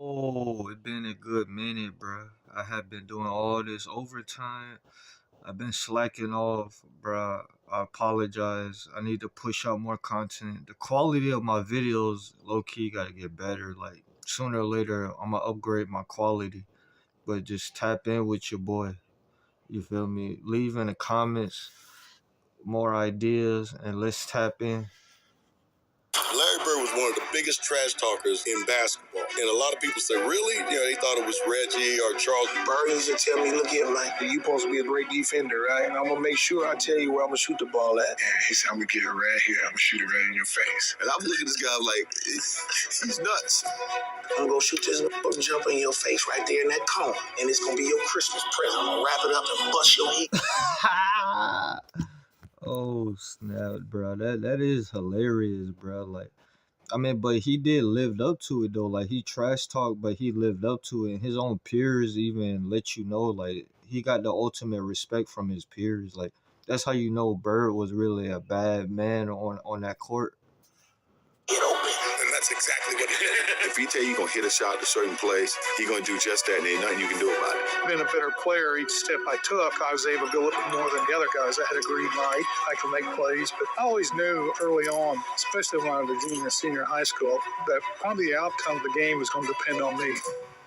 Oh, it been a good minute, bruh. I have been doing all this overtime. I've been slacking off, bruh. I apologize. I need to push out more content. The quality of my videos, low key, gotta get better. Like sooner or later, I'm gonna upgrade my quality. But just tap in with your boy. You feel me? Leave in the comments more ideas, and let's tap in. Larry Bird was one of the biggest trash talkers in basketball. And a lot of people say, really? They thought it was Reggie or Charles. Bird used to tell me, look here, man, you supposed to be a great defender, right? And I'm going to make sure I tell you where I'm going to shoot the ball at. And he said, I'm going to get it right here. I'm going to shoot it right in your face. And I'm looking at this guy like, he's nuts. I'm going to go shoot this jump in your face right there in that cone. And it's going to be your Christmas present. I'm going to wrap it up and bust your head. Oh snap, bro. That is hilarious, bro. Like, I mean, but he did lived up to it though. Like he trash talked, but he lived up to it. And his own peers even let you know, like he got the ultimate respect from his peers. Like that's how you know Bird was really a bad man on that court. Get open. And that's exactly what he did. If he tell you going to hit a shot at a certain place, he going to do just that, and ain't nothing you can do about it. Being a better player each step I took, I was able to go up more than the other guys. I had a green light. I could make plays, but I always knew early on, especially when I was a junior, senior high school, that probably the outcome of the game was going to depend on me.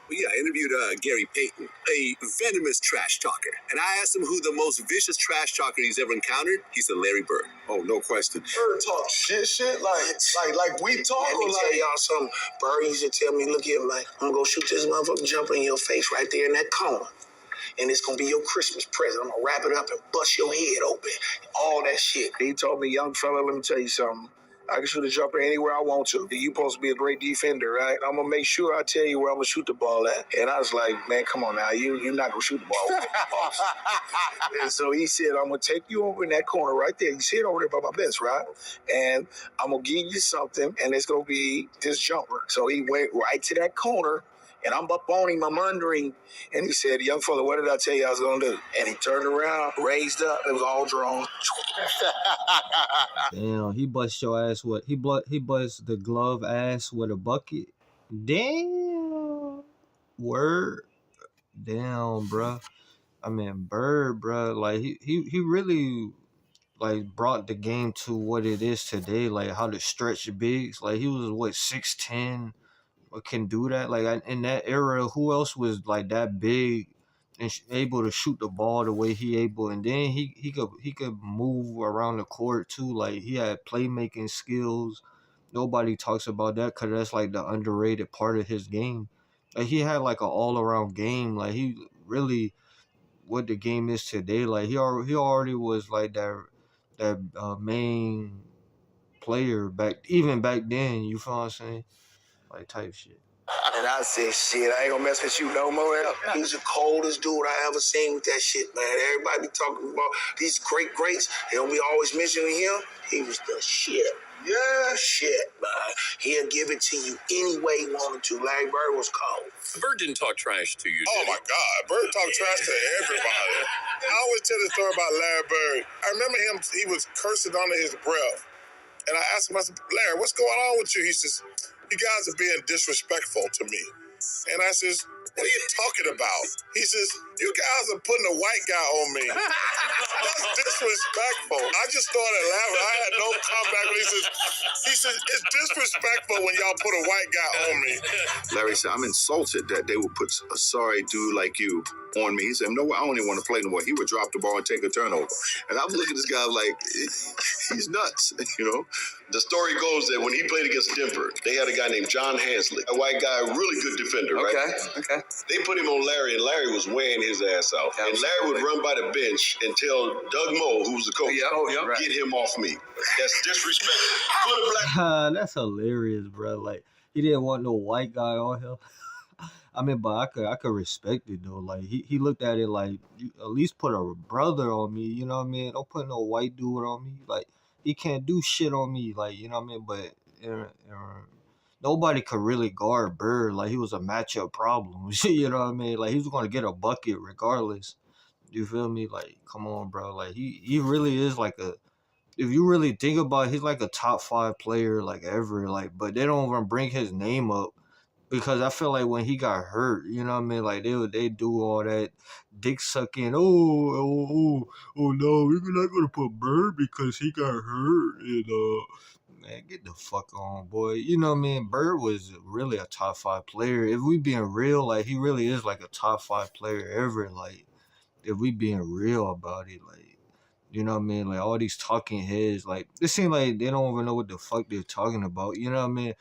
Well, yeah, I interviewed Gary Payton, a venomous trash talker. And I asked him who the most vicious trash talker he's ever encountered. He said Larry Bird. Oh, no question. Bird talk shit like we talk. Let me tell y'all something. Bird used to tell me, look here, man, I'm going to go shoot this motherfucking jumper in your face right there in that corner. And it's going to be your Christmas present. I'm going to wrap it up and bust your head open. All that shit. He told me, young fella, let me tell you something. I can shoot a jumper anywhere I want to. You supposed to be a great defender, right? I'm going to make sure I tell you where I'm going to shoot the ball at. And I was like, man, come on now. You're not going to shoot the ball. And so he said, I'm going to take you over in that corner right there. You see it over there by my bench, right? And I'm going to give you something, and it's going to be this jumper. So he went right to that corner. And I'm up on him, I'm wondering. And he said, young fella, what did I tell you I was going to do? And he turned around, raised up, it was all drawn. Damn, he bust your ass with he bust the glove ass with a bucket. Damn, word. Damn, bruh. I mean, Bird, bruh. Like he really like brought the game to what it is today. Like how to stretch bigs. Like he was what 6'10", can do that. Like in that era, who else was like that big and able to shoot the ball the way he able? And then he could move around the court too. Like he had playmaking skills. Nobody talks about that because that's like the underrated part of his game. Like he had like an all around game. Like he really what the game is today. Like he already was like that main player back then. You feel what I'm saying? Like type shit. And I said, shit, I ain't gonna mess with you no more. He's the coldest dude I ever seen with that shit, man. Everybody be talking about these greats. They don't be always mentioning him. He was the shit. Yeah. Shit, man. He'll give it to you any way he wanted to. Larry Bird was cold. Bird didn't talk trash to you, did Oh, he? my God. Bird talked trash to everybody. I always tell the story about Larry Bird. I remember him, he was cursing under his breath. And I asked him, I said, Larry, what's going on with you? He says, you guys are being disrespectful to me. And I says, what are you talking about? He says, you guys are putting a white guy on me. That's disrespectful. I just started laughing. I had no comeback. He says, it's disrespectful when y'all put a white guy on me. Larry said, I'm insulted that they would put a sorry dude like you on me. He said, no, I don't even want to play no more. He would drop the ball and take a turnover. And I'm looking at this guy like, he's nuts, you know? The story goes that when he played against Denver, they had a guy named John Hansley, a white guy, a really good defender, right? Okay. They put him on Larry, and Larry was weighing his ass out. Absolutely. And Larry would run by the bench and tell Doug Moe, who was the coach, get him off me. That's disrespectful. Put a black... That's hilarious, bro. Like he didn't want no white guy on him. I mean, but I could respect it though. Like he looked at it like you at least put a brother on me. You know what I mean? Don't put no white dude on me. Like he can't do shit on me. Like you know what I mean? But nobody could really guard Bird. Like he was a matchup problem. You know what I mean? Like he was gonna get a bucket regardless. You feel me? Like come on, bro. Like he really is like a. If you really think about it, he's like a top 5 player like ever. Like, but they don't even bring his name up Because I feel like when he got hurt, you know what I mean? Like they do all that dick sucking. Oh no, we're not gonna put Bird because he got hurt. And man, get the fuck on, boy. You know what I mean? Bird was really a top 5 player. If we being real, like he really is like a top 5 player ever. Like if we being real about it, like you know what I mean? Like all these talking heads, like it seems like they don't even know what the fuck they're talking about. You know what I mean?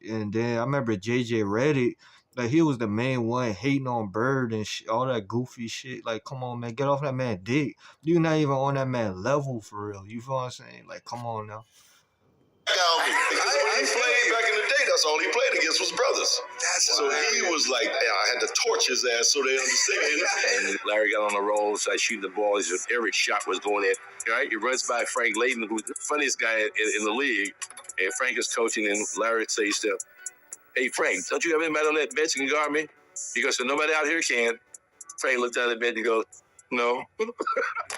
And then I remember JJ Reddick, like he was the main one hating on Bird and all that goofy shit. Like, come on, man, get off that man dick. You're not even on that man level for real. You feel what I'm saying? Like, come on now. I played back in the day. That's all he played against was brothers. So he was like, I had to torch his ass so they understand. And Larry got on the roll, started shooting the ball. Every shot was going in. Right? He runs by Frank Layden, who's the funniest guy in the league. And Frank is coaching, and Larry says to him, hey, Frank, don't you have anybody on that bench that can guard me? He goes, so nobody out here can. Frank looked down at the bench and goes, no.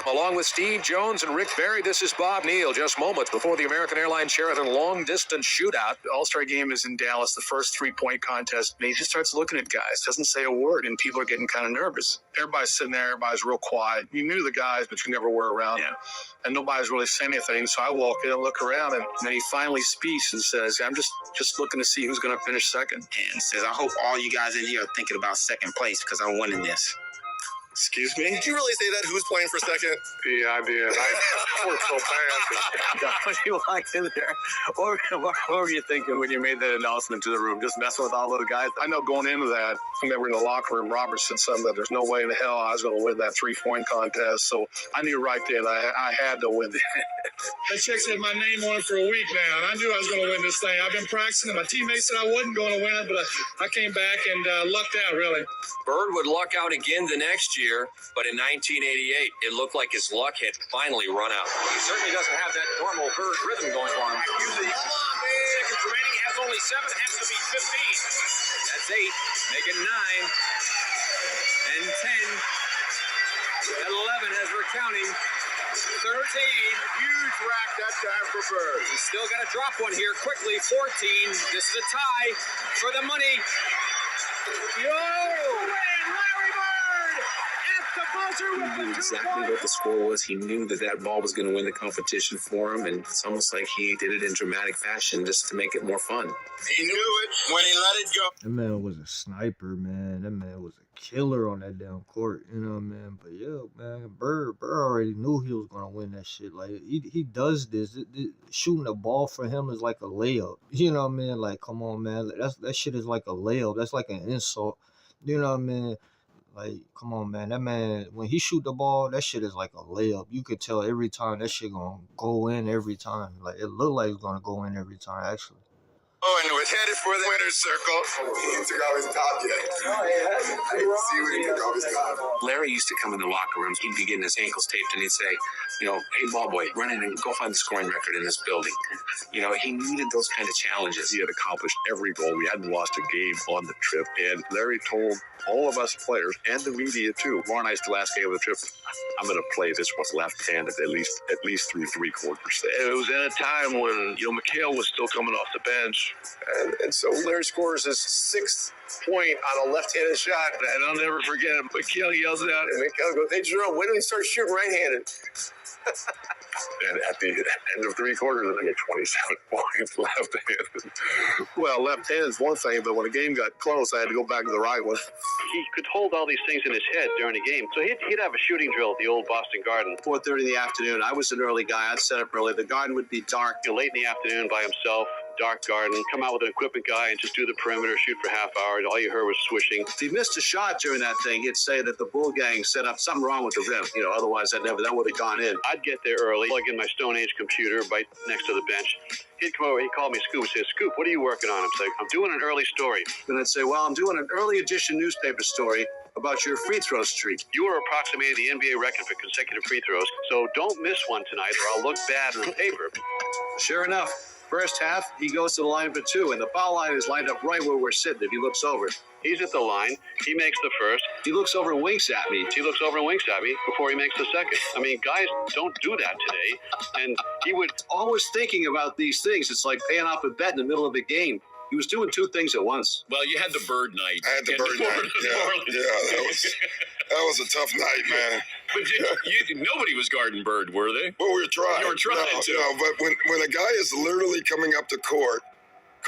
Along with Steve Jones and Rick Barry, this is Bob Neal. Just moments before the American Airlines Sheraton long-distance shootout. The All-Star game is in Dallas, the first three-point contest. And he just starts looking at guys, doesn't say a word, and people are getting kind of nervous. Everybody's sitting there, everybody's real quiet. You knew the guys, but you never were around them. And nobody's really saying anything. So I walk in and look around, and then he finally speaks and says, I'm just looking to see who's going to finish second. And says, I hope all you guys in here are thinking about second place because I'm winning this. Excuse me? Did you really say that? Who's playing for second? Yeah, I did. I worked so bad. When you walked in there, what were you thinking when you made that announcement to the room? Just messing with all those guys? I know going into that, I remember in the locker room, Robert said something that there's no way in hell I was going to win that three-point contest. So I knew right then I had to win it. That chick said my name on it for a week now, and I knew I was going to win this thing. I've been practicing, and my teammates said I wasn't going to win it, but I came back and lucked out, really. Bird would luck out again the next year, but in 1988, it looked like his luck had finally run out. He certainly doesn't have that normal Bird rhythm going for him. Seconds remaining, has only 7, has to be 15. That's 8, make it 9, and 10, and 11 as we're counting. 13. Huge rack that time for Bird. He's still got to drop one here quickly. 14. This is a tie for the money. Yo! Larry Bird at the buzzer with the 2 points. Exactly what the score was. He knew that ball was going to win the competition for him, and it's almost like he did it in dramatic fashion just to make it more fun. He knew it when he let it go. That man was a sniper, man. That man was a killer on that damn court, you know what I mean? But yeah, man, Bird already knew he was gonna win that shit. Like he does this. Shooting the ball for him is like a layup. You know what I mean? Like, come on, man. That shit is like a layup. That's like an insult. You know what I mean? Like, come on, man. That man, when he shoot the ball, that shit is like a layup. You could tell every time that shit gonna go in every time. Like, it looked like it's gonna go in every time, actually. Oh, and we're headed for the winner's circle. He didn't took off his top yet. I didn't see when he took off his top. Larry used to come in the locker room. He'd be getting his ankles taped, and he'd say, hey, ball boy, run in and go find the scoring record in this building. He needed those kind of challenges. He had accomplished every goal. We hadn't lost a game on the trip. And Larry told all of us players and the media, too, Warren and I's the last game of the trip, I'm going to play this one left-handed at least through 3/4. It was in a time when, McHale was still coming off the bench. And so Larry scores his 6th point on a left-handed shot. And I'll never forget it. McHale yells it out. And McHale goes, hey, Jerome, when do we start shooting right-handed? And at the end of 3/4, I get 27 points left-handed. Well, left-handed is one thing, but when the game got close, I had to go back to the right one. He could hold all these things in his head during the game. So he'd have a shooting drill at the old Boston Garden. 4:30 in the afternoon. I was an early guy. I'd set up early. The garden would be dark. Late in the afternoon by himself, dark garden, come out with an equipment guy and just do the perimeter, shoot for half hour. All you heard was swishing. If he missed a shot during that thing, he'd say that the Bull Gang set up something wrong with the rim. Otherwise that would have gone in. I'd get there early, plug in my Stone Age computer right next to the bench. He'd come over, he'd call me Scoop, he said, Scoop, what are you working on? I'm doing an early story. And I'd say, well, I'm doing an early edition newspaper story about your free throw streak. You are approximating the NBA record for consecutive free throws, so don't miss one tonight or I'll look bad on the paper. Sure enough, first half, he goes to the line for 2, and the foul line is lined up right where we're sitting if he looks over. He's at the line. He makes the first. He looks over and winks at me. He looks over and winks at me before he makes the second. I mean, guys don't do that today. And he would always thinking about these things. It's like paying off a bet in the middle of the game. He was doing two things at once. Well, you had the bird night. I had the bird night. That was a tough night, man. But nobody was guarding Bird, were they? Well, we were trying. You were trying to. But when a guy is literally coming up to court,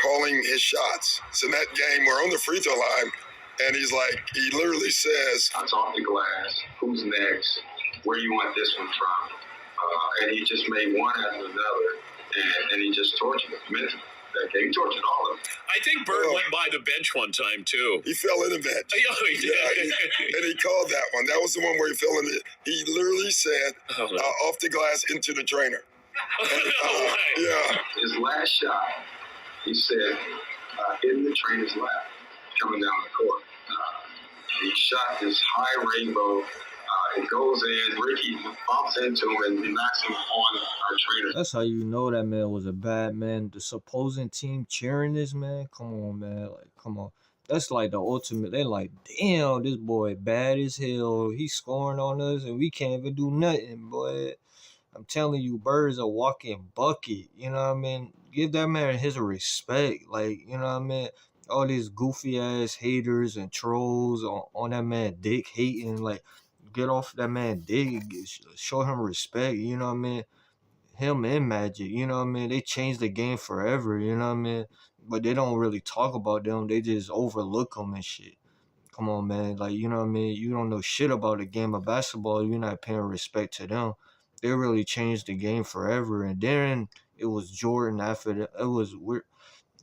calling his shots, it's in that game, we're on the free throw line, and he literally says, "It's off the glass. Who's next? Where do you want this one from?" And he just made one after another, and he just tortured us mentally. He tortured all of them. I think Bird went by the bench one time, too. He fell in the bench. Oh, he did. And he called that one. That was the one where he fell in it. He literally said, off the glass into the trainer. His last shot, he said, in the trainer's lap, coming down the court. He shot this high rainbow. It goes in. Ricky bumps into him and knocks him on our trainer. That's how you know that man was a bad man. The opposing team cheering this man. Come on, man. Like, come on. That's like the ultimate. They like, damn, this boy bad as hell. He's scoring on us and we can't even do nothing, boy. I'm telling you, Bird's a walking bucket. You know what I mean? Give that man his respect. Like, you know what I mean? All these goofy ass haters and trolls on that man dick hating. Like, get off that man dick. Show him respect. You know what I mean? Him and Magic. You know what I mean? They changed the game forever. You know what I mean? But they don't really talk about them. They just overlook them and shit. Come on, man. Like, you know what I mean? You don't know shit about the game of basketball. You're not paying respect to them. They really changed the game forever. And then it was Jordan after that. It was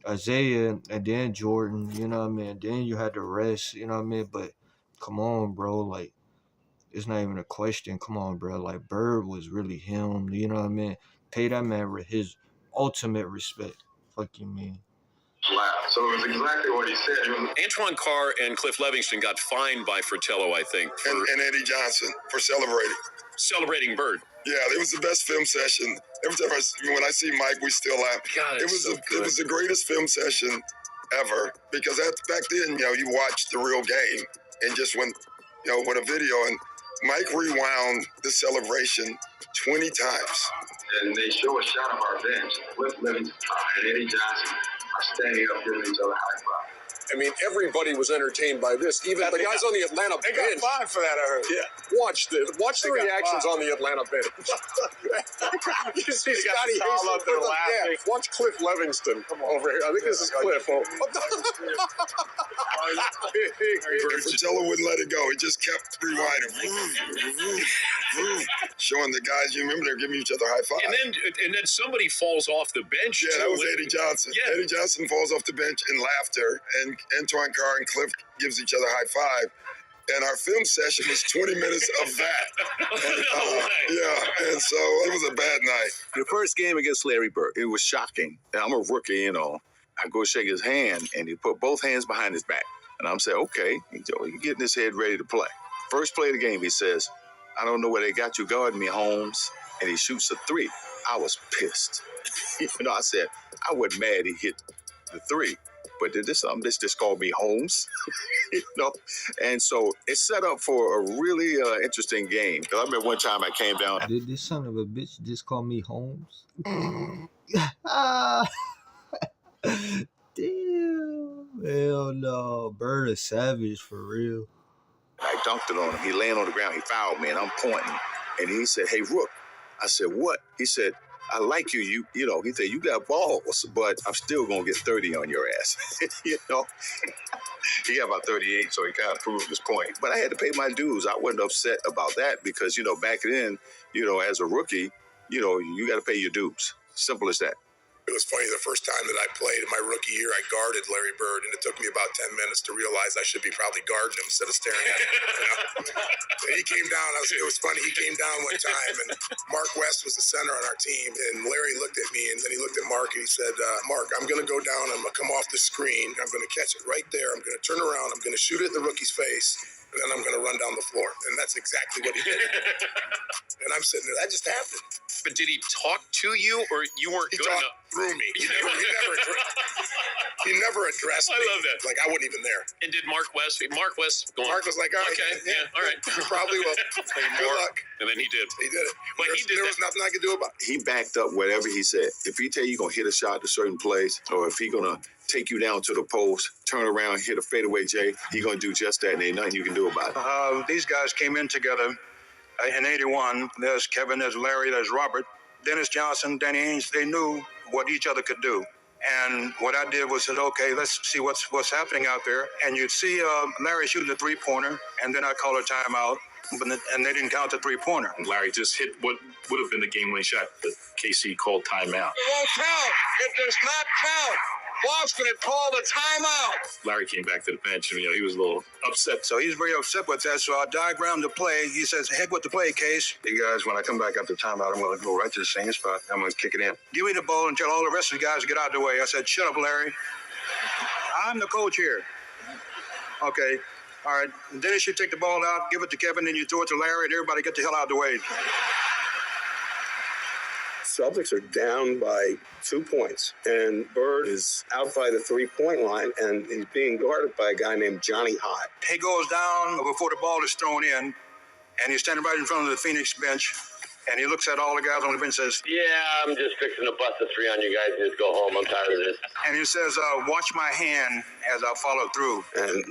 Isaiah and then Jordan. You know what I mean? Then you had the rest. You know what I mean? But come on, bro. Like, it's not even a question. Come on, bro. Like, Bird was really him. You know what I mean? Pay that man his ultimate respect. Fuck you mean? Wow. So it was exactly what he said. Antoine Carr and Cliff Levingston got fined by Fratello, I think. And Eddie Johnson for celebrating Bird. Yeah, it was the best film session. Every time when I see Mike, we still laugh. God, it was the greatest film session ever because back then, you watched the real game and just went, with a video, and Mike rewound the celebration 20 times. And they show a shot of our bench. Cliff Livingston and Eddie Johnson are standing up giving each other high five. I mean, everybody was entertained by this. Even the guys on the Atlanta bench. They got fined for that, I heard. Yeah. Watch the reactions on the Atlanta bench. You see Scotty Hayes up there laughing. Yeah, watch Cliff Levingston over here. I think this is Cliff. Fratello wouldn't let it go. He just kept rewinding. Showing the guys, you remember they're giving each other high five. And then somebody falls off the bench. Yeah, that was Eddie Johnson. Yeah. Eddie Johnson falls off the bench in laughter, and Antoine Carr and Cliff gives each other a high five. And our film session was 20 minutes of that. And so it was a bad night. The first game against Larry Bird, it was shocking. And I'm a rookie, I go shake his hand, and he put both hands behind his back. And I'm saying, okay, he's getting his head ready to play. First play of the game, he says, I don't know where they got you guarding me, Holmes. And he shoots a three. I was pissed. I said, I wasn't mad he hit the three. But this just called me Holmes, and so it's set up for a really interesting game. Because I remember one time I came down. Did this son of a bitch just call me Holmes? Damn. Hell no. Bird is savage for real. I dunked it on him. He laying on the ground. He fouled me, and I'm pointing. And he said, hey, Rook. I said, what? He said, I like you. He said, you got balls, but I'm still going to get 30 on your ass. He got about 38, so he kind of proved his point. But I had to pay my dues. I wasn't upset about that because, back then, as a rookie, you got to pay your dues. Simple as that. It was funny, the first time that I played in my rookie year, I guarded Larry Bird, and it took me about 10 minutes to realize I should be probably guarding him instead of staring at him. And he came down, it was funny, he came down one time, and Mark West was the center on our team, and Larry looked at me, and then he looked at Mark, and he said, Mark, I'm going to go down, I'm going to come off the screen, I'm going to catch it right there, I'm going to turn around, I'm going to shoot it in the rookie's face, and then I'm going to run down the floor. And that's exactly what he did. And I'm sitting there, that just happened. But did he talk to you, or you weren't good enough? Through me. He never addressed me. I love that. Like I wasn't even there. And did Mark West go on? Mark was like, all right, okay, all right. You probably will. Good luck. And then he did. He did it. But there was nothing I could do about it. He backed up whatever he said. If he tell you going to hit a shot at a certain place, or if he going to take you down to the post, turn around, hit a fadeaway J. He's going to do just that, and ain't nothing you can do about it. These guys came in together in 81. There's Kevin, there's Larry, there's Robert. Dennis Johnson, Danny Ainge, they knew what each other could do. And what I did was said, okay, let's see what's happening out there. And you'd see Larry shooting the three-pointer, and then I call a timeout, and they didn't count the three-pointer. And Larry just hit what would have been the game-winning shot, but KC called timeout. It won't count. It does not count. Boston had called a timeout. Larry came back to the bench, and he was a little upset. So he's very upset with that. So I diagrammed the play. He says, head with the play, Case. Hey, guys, when I come back after timeout, I'm going to go right to the same spot. I'm going to kick it in. Give me the ball and tell all the rest of the guys to get out of the way. I said, shut up, Larry. I'm the coach here. Okay. All right. And then you should take the ball out, give it to Kevin, then you throw it to Larry, and everybody get the hell out of the way. Celtics are down by 2 points, and Bird is out by the three-point line, and he's being guarded by a guy named Johnny High. He goes down before the ball is thrown in, and he's standing right in front of the Phoenix bench, and he looks at all the guys on the bench and says, yeah, I'm just fixing to bust a three on you guys and just go home. I'm tired of this. And he says, watch my hand as I follow through. And,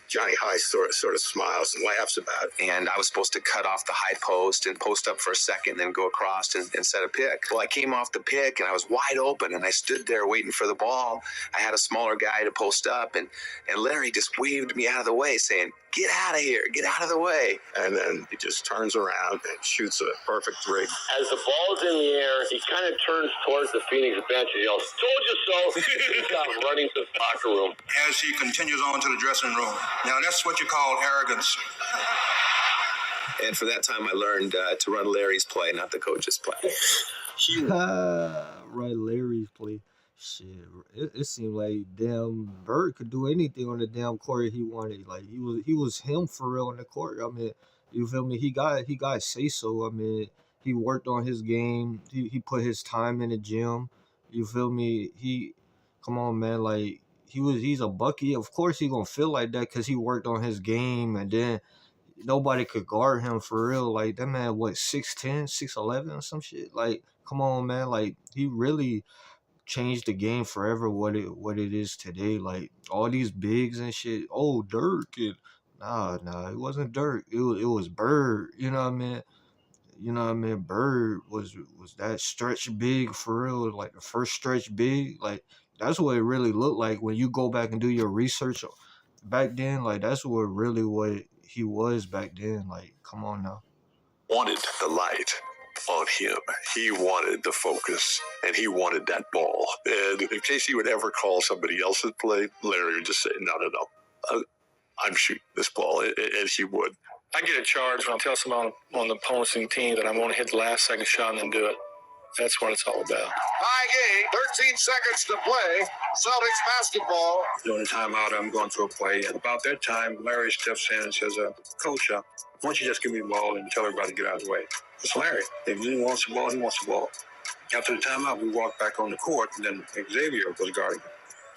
Johnny High sort of smiles and laughs about it. And I was supposed to cut off the high post and post up for a second and then go across and set a pick. Well, I came off the pick and I was wide open and I stood there waiting for the ball. I had a smaller guy to post up and Larry just waved me out of the way saying, get out of here, get out of the way. And then he just turns around and shoots a perfect three. As the ball's in the air, he kind of turns towards the Phoenix bench and yells, told you so. He's got running to the locker room. As he continues on to the dressing room. Now, that's what you call arrogance. And for that time, I learned to run Larry's play, not the coach's play. Right, Larry's play. Shit, it seemed like damn Bird could do anything on the damn court he wanted. Like he was him for real on the court. I mean, you feel me? He got say so. I mean, he worked on his game. He put his time in the gym. You feel me? Come on, man. Like he's a Bucky. Of course he gonna feel like that because he worked on his game, and then nobody could guard him for real. Like that man, what 6'10", 6'11", or some shit. Like, come on, man. Like he really changed the game forever. What it is today. Like all these bigs and shit. Oh, Dirk. Nah, it wasn't Dirk. It was Bird. You know what I mean? Bird was that stretch big for real. Like the first stretch big. Like that's what it really looked like when you go back and do your research back then. Like that's what he was back then. Like, come on now. Wanted the light on him. He wanted the focus, and he wanted that ball. And in case he would ever call somebody else's play, Larry would just say, no. I'm shooting this ball, and he would. I get a charge when I tell someone on the opposing team that I'm going to hit the last second shot and then do it. That's what it's all about. High game, 13 seconds to play. Celtics basketball. During the timeout, I'm going through a play. And about that time, Larry steps in and says, Coach, why don't you just give me the ball and tell everybody to get out of the way? It's Larry. If he wants the ball, he wants the ball. After the timeout, we walked back on the court, and then Xavier was guarding him.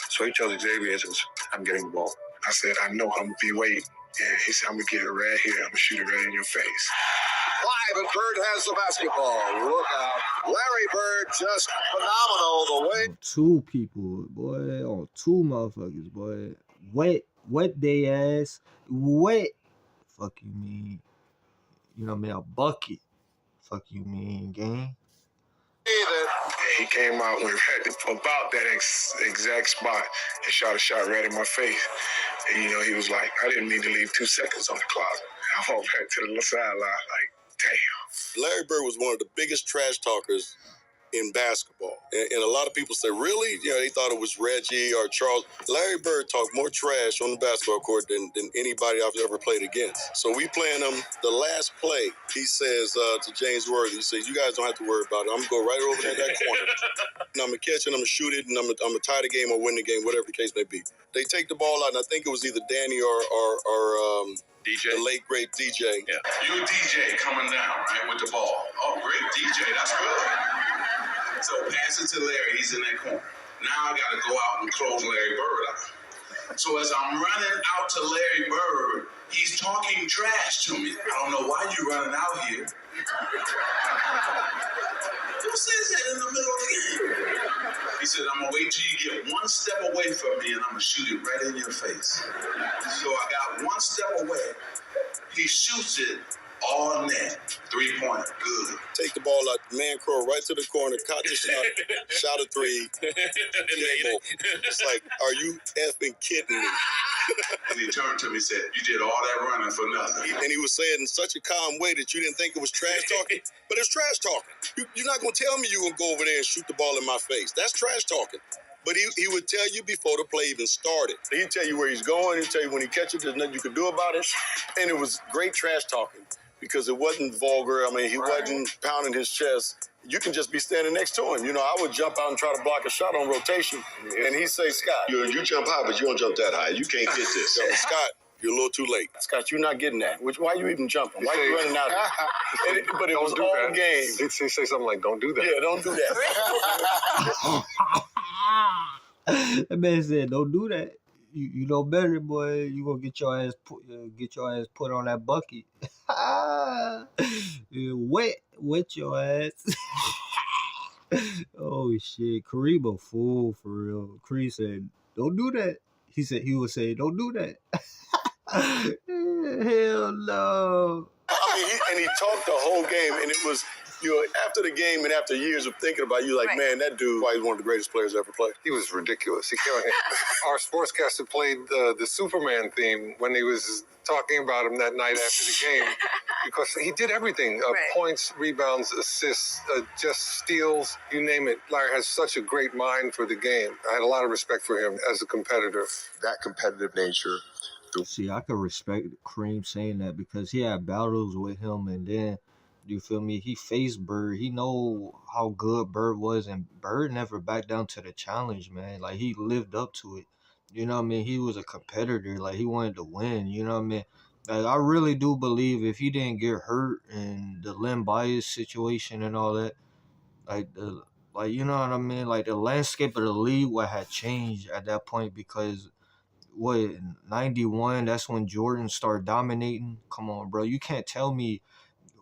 So he tells Xavier, he says, I'm getting the ball. I said, I know I'm going to be waiting. And he said, I'm going to get it right here. I'm going to shoot it right in your face. Live, and Bird has the basketball. Look out. Larry Bird just phenomenal the way. On two people, boy. On two motherfuckers, boy. Wet they ass. Wet. Fuck you mean. You know what I mean? A bucket. Fuck you mean, gang. He came out when about that exact spot and shot a shot right in my face. And, he was like, I didn't mean to leave 2 seconds on the clock. I walked back to the sideline like, damn. Larry Bird was one of the biggest trash talkers in basketball. And a lot of people say, really? They thought it was Reggie or Charles. Larry Bird talked more trash on the basketball court than anybody I've ever played against. So we playing him the last play. He says to James Worthy, he says, you guys don't have to worry about it. I'm going to go right over there in that corner. And I'm going to catch it, I'm going to shoot it, and I'm going to tie the game or win the game, whatever the case may be. They take the ball out, and I think it was either Danny or DJ? The late, great DJ. Yeah. You DJ coming down, right, with the ball. Oh, great DJ, that's good. So pass it to Larry, he's in that corner. Now I got to go out and close Larry Bird out. So as I'm running out to Larry Bird, He's talking trash to me. I don't know why you're running out here. Who says that in the middle of the game? He said, I'm going to wait till you get one step away from me and I'm going to shoot it right in your face. So I got one step away. He shoots it all net. 3-pointer. Good. Take the ball out, man crow right to the corner, caught the shot, shot a three. It's like, are you effing kidding me? And he turned to me and said, you did all that running for nothing. And he was saying in such a calm way that you didn't think it was trash talking, but it's trash talking. You're not going to tell me you're going to go over there and shoot the ball in my face. That's trash talking. But he would tell you before the play even started. He'd tell you where he's going. He'd tell you when he catches it, there's nothing you can do about it. And it was great trash talking because it wasn't vulgar. I mean, he wasn't pounding his chest. You can just be standing next to him. You know, I would jump out and try to block a shot on rotation. And he'd say, Scott, You jump high, but you don't jump that high. You can't get this. So, Scott, you're a little too late. Scott, you're not getting that. Why are you even jumping? Why are you running out? But it was all game. He'd say something like, don't do that. Yeah, don't do that. That man said, "Don't do that. You know better, boy. You gonna get your ass put on that bucket. Yeah, wet your ass." Oh shit, Kariba fool for real. Cree said, "Don't do that." He would say, "Don't do that." Hell no. And he talked the whole game, and it was, after the game and after years of thinking about it, you're like, man, that dude is one of the greatest players ever played. He was ridiculous. Our sportscaster played the Superman theme when he was talking about him that night after the game because he did everything. Points, rebounds, assists, just steals, you name it. Larry has such a great mind for the game. I had a lot of respect for him as a competitor. That competitive nature. See, I could respect Kareem saying that because he had battles with him, and then you feel me. He faced Bird. He know how good Bird was, and Bird never backed down to the challenge, man. Like he lived up to it. You know what I mean? He was a competitor. Like he wanted to win. You know what I mean? Like I really do believe if he didn't get hurt and the Len Bias situation and all that, like you know what I mean? Like the landscape of the league would have changed at that point because what 91, that's when Jordan started dominating. Come on, bro. You can't tell me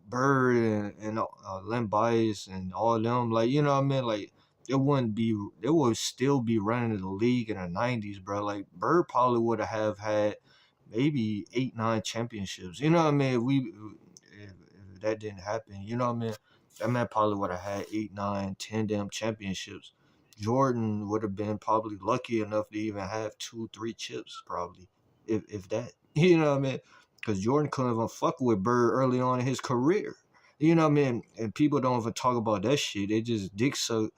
Bird and Len Bias and all of them, like, you know what I mean? Like it would still be running the league in the 90s, bro. Like Bird probably would have had maybe 8-9 championships. You know what I mean? If that didn't happen, you know what I mean? That man probably would have had 8, 9, 10 damn championships. Jordan would have been probably lucky enough to even have 2, 3 chips, probably, if that. You know what I mean? Because Jordan couldn't even fuck with Bird early on in his career. You know what I mean? And people don't even talk about that shit. They just dick suck.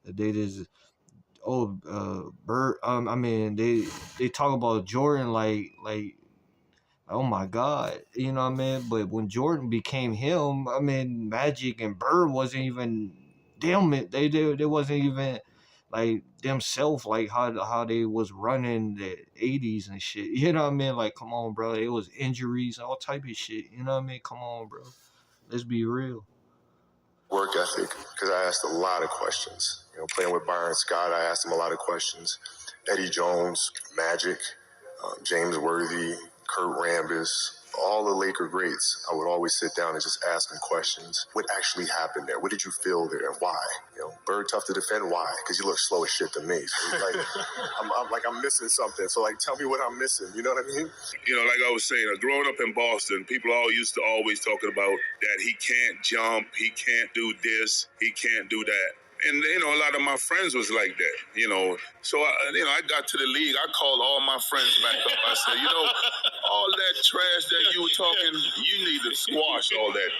They just Bird. I mean, they talk about Jordan like oh my God, you know what I mean? But when Jordan became him, I mean, Magic and Bird wasn't even them. They wasn't even like themselves, like how they was running the 80s and shit. You know what I mean? Like, come on, bro. It was injuries, all type of shit. You know what I mean? Come on, bro. Let's be real. Work ethic, because I asked a lot of questions. Playing with Byron Scott, I asked him a lot of questions. Eddie Jones, Magic, James Worthy, Kurt Rambis, all the Laker greats. I would always sit down and just ask them questions. What actually happened there? What did you feel there, and why? Bird tough to defend. Why? Because you look slow as shit to me. So like, I'm missing something. So like, tell me what I'm missing. You know what I mean? Like I was saying, growing up in Boston, people all used to always talking about that he can't jump, he can't do this, he can't do that. And, a lot of my friends was like that, So, I got to the league. I called all my friends back up. I said, all that trash that you were talking, you need to squash all that.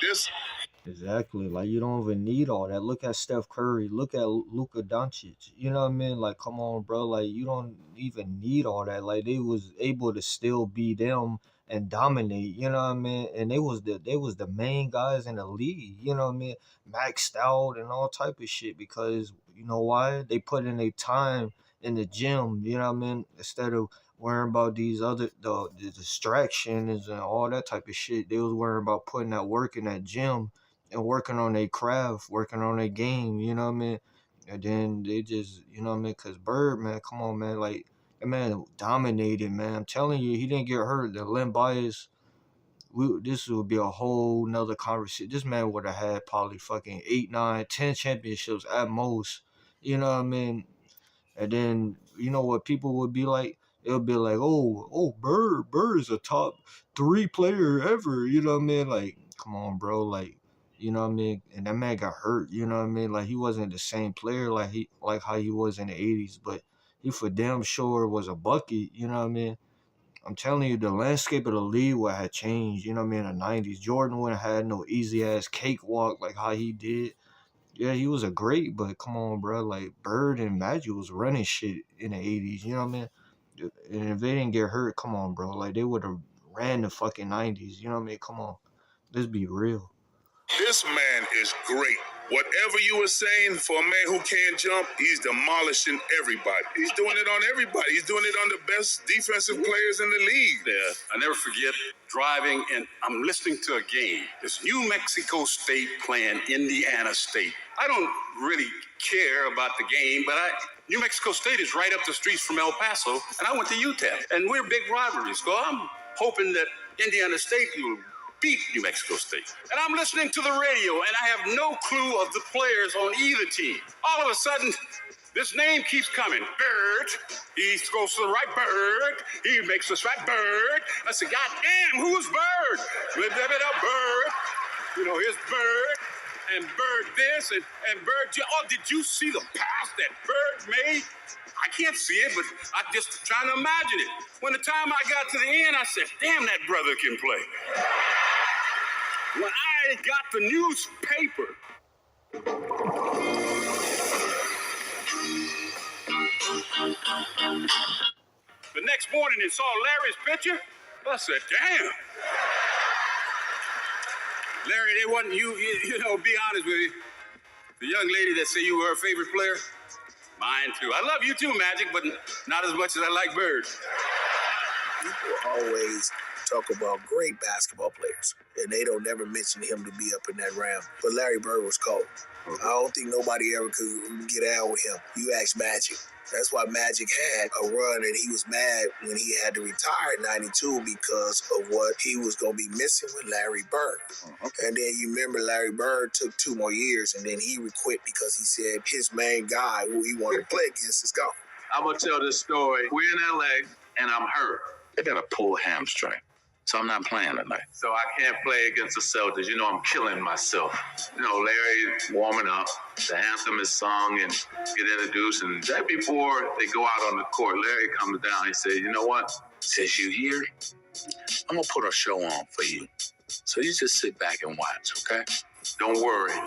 Exactly. Like you don't even need all that. Look at Steph Curry. Look at Luka Doncic. You know what I mean? Like, come on, bro. Like you don't even need all that. Like they was able to still be them and dominate. You know what I mean? And they was the main guys in the league. You know what I mean? Maxed out and all type of shit because you know why? They put in a time in the gym. You know what I mean? Instead of worrying about these other the distractions and all that type of shit, they was worrying about putting that work in that gym and working on their craft, working on their game, you know what I mean? And then they just, you know what I mean? Because Bird, man, come on, man. Like, that man dominated, man. I'm telling you, he didn't get hurt. The Len Bias, this would be a whole nother conversation. This man would have had probably fucking 8, 9, 10 championships at most. You know what I mean? And then you know what people would be like? It'll be like, oh, Bird is a top 3 player ever. You know what I mean? Like, come on, bro. Like, you know what I mean? And that man got hurt. You know what I mean? Like, he wasn't the same player like how he was in the '80s, but he for damn sure was a bucket. You know what I mean? I'm telling you, the landscape of the league would have changed. You know what I mean? In the '90s, Jordan wouldn't have had no easy ass cakewalk like how he did. Yeah, he was a great, but come on, bro. Like Bird and Magic was running shit in the '80s. You know what I mean? And if they didn't get hurt, come on, bro. Like they would have ran the fucking '90s. You know what I mean? Come on, let's be real. This man is great. Whatever you were saying, for a man who can't jump, he's demolishing everybody. He's doing it on everybody. He's doing it on the best defensive players in the league. Yeah, I never forget driving and I'm listening to a game. It's New Mexico State playing Indiana State. I don't really care about the game, but New Mexico State is right up the streets from El Paso, and I went to UTEP, and we're big rivalries. So I'm hoping that Indiana State will beat New Mexico State. And I'm listening to the radio, and I have no clue of the players on either team. All of a sudden, this name keeps coming. Bird. He goes to the right. Bird. He makes the strike. Bird. I said, God damn, who's Bird? Bird. You know, here's Bird. And Bird this. And Bird. Oh, did you see the pass that Bird made? I can't see it, but I'm just trying to imagine it. When the time I got to the end, I said, damn, that brother can play. When I got the newspaper, the next morning and saw Larry's picture, I said, damn. Larry, they wasn't you know, be honest with you. The young lady that said you were her favorite player, mine too. I love you too, Magic, but not as much as I like Bird. People always talk about great basketball players, and they don't never mention him to be up in that round. But Larry Bird was cold. I don't think nobody ever could get out with him. You ask Magic. That's why Magic had a run, and he was mad when he had to retire in '92 because of what he was going to be missing with Larry Bird. And then you remember Larry Bird took 2 more years, and then he quit because he said his main guy who he wanted to play against is gone. I'm going to tell this story. We're in LA, and I'm hurt. I got a pulled hamstring, so I'm not playing tonight. So I can't play against the Celtics. You know, I'm killing myself. You know, Larry's warming up. The anthem is sung and get introduced. And right before they go out on the court, Larry comes down. He says, you know what? Since you're here, I'm going to put a show on for you. So you just sit back and watch, okay? Don't worry.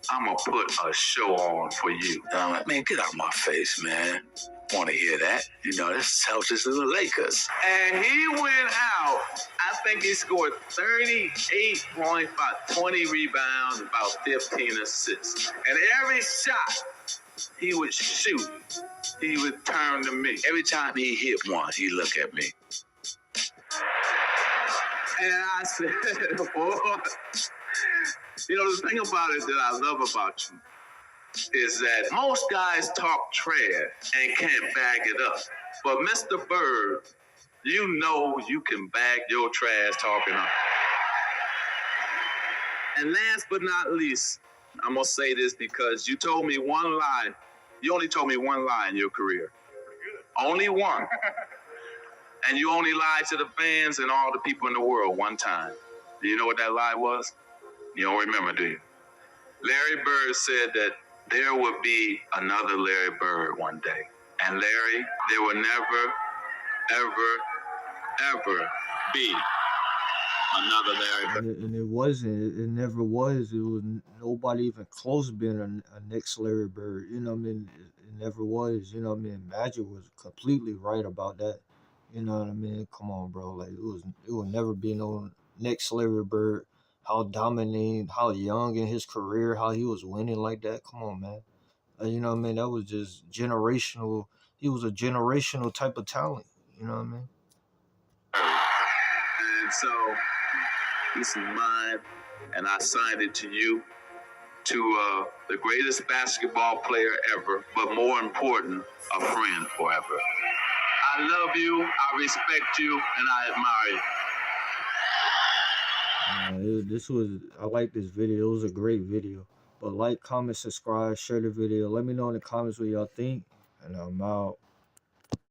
I'm going to put a show on for you. And I'm like, man, get out of my face, man. Want to hear that? You know, this Celtics and the Lakers. And he went out. I think he scored 38 points, about 20 rebounds, about 15 assists. And every shot he would shoot, he would turn to me. Every time he hit one, he'd look at me. And I said, boy, you know, the thing about it that I love about you is that most guys talk trash and can't back it up. But Mr. Bird, you know you can back your trash talking up. And last but not least, I'm going to say this because you told me one lie. You only told me one lie in your career. Only one. And you only lied to the fans and all the people in the world one time. Do you know what that lie was? You don't remember, do you? Larry Bird said that there would be another Larry Bird one day. And Larry, there will never, ever, ever be another Larry Bird. And it wasn't. It never was. It was nobody even close to being a next Larry Bird. You know what I mean? It never was. You know what I mean? Magic was completely right about that. You know what I mean? Come on, bro. Like it would never be no next Larry Bird. How dominating, how young in his career, how he was winning like that. Come on, man. You know what I mean? That was just generational. He was a generational type of talent. You know what I mean? And so, this is mine, and I signed it to you, to the greatest basketball player ever, but more important, a friend forever. I love you, I respect you, and I admire you. I like this video. It was a great video. But like, comment, subscribe, share the video. Let me know in the comments what y'all think, and I'm out.